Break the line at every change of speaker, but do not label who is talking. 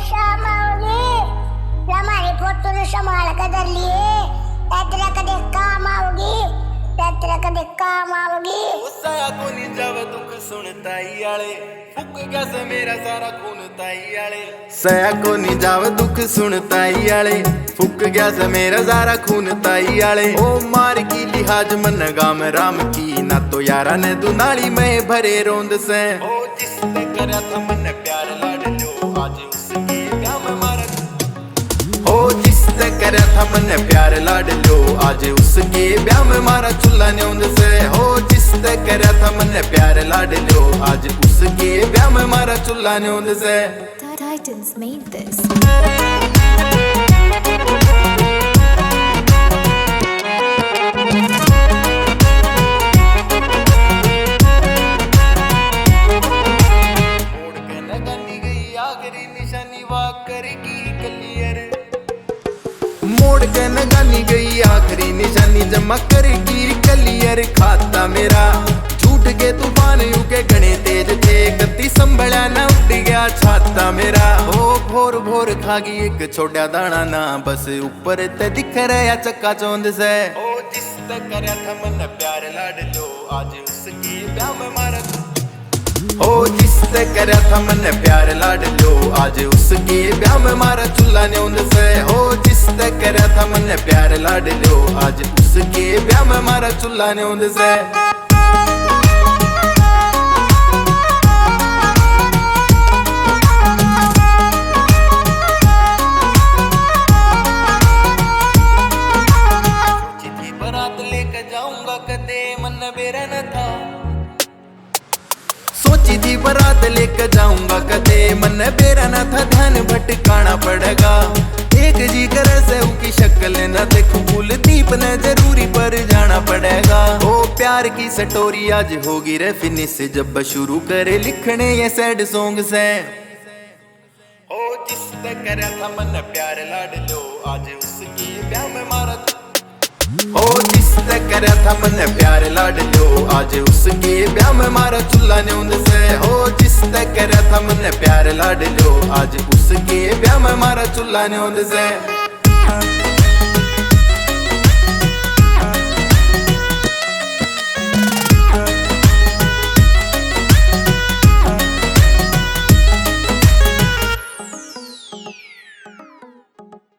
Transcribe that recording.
शाम आओगी, हमारी फोटो ने संभाल कर धर लिए। तेरा कदे काम आओगी, तेरा कदे काम आओगी।
गुस्सा को नहीं जावे दुख सुनता ही आले, फुक गया से मेरा सारा खून ताई आले। सया को नहीं जावे दुख सुनता ही आले, फुक गया से मेरा सारा खून ताई आले। ओ मार की लिहाज मन गाम राम की, ना तो यारा ने दुनाली में भरे रोंद से। ओ जिसने करा था मन प्यार लाड लो, आज उसकी ब्याह में मारत। ओ जिसने करा था मन प्यार लाड लो, आज उसके ब्याह में मारा चुल्ला न्योंद से। हो जिसने करा था मन प्यार लाड लो, आज उसके ब्याह में मारा चुल्ला न्योंद से।
Titans made this.
मोड़ के नगानी गई आखिरी निशानी, जमा करेगी कलियर खाता मेरा। झूठ के तूफान यू के घने तेज थे, कत्ती संभला न उठ गया छाता मेरा। ओ भोर भोर खागी एक छोटा दाना ना, बस ऊपर ते दिख रहा चक्का चौंद से। ओ जिसने करया था मन प्यार लाड लो, आज उसकी ब्याह में मारत। ओ जिसने करया था मन प्यार लाड लो, आज उसके ब्याह में मारा चुल्ला न्योंद से। ओ जिसने करया था मन प्यार लाड लो, आज उसके ब्याह में मारा चुल्ला न्योंद से। सोची थी बारात लेकर जाऊंगा कदे मन बेरा न था, सोची थी बारात लेकर जाऊंगा कदे मन बेरा न था। ध्यान भटकाना पड़ेगा, एक जी कर से उनकी शक्ल न देखूं, कुलदीप ने जरूरी पर जाना पड़ेगा। ओ प्यार की स्टोरी आज होगी रे फिनिश, जब शुरू करे लिखने ये सैड सॉन्ग से। ओ जिसने करया था मन प्यार लाड लो, आज उसकी ब्याह में मारत। ओ जिसने करया था मन प्यार लाड लो, आज उसके ब्याह में मारा चुल्ला न्योंद से। ओ जिसने करया था मन प्यार लाड लो, आज उसके ब्याह में मारा चुल्ला न्योंद से।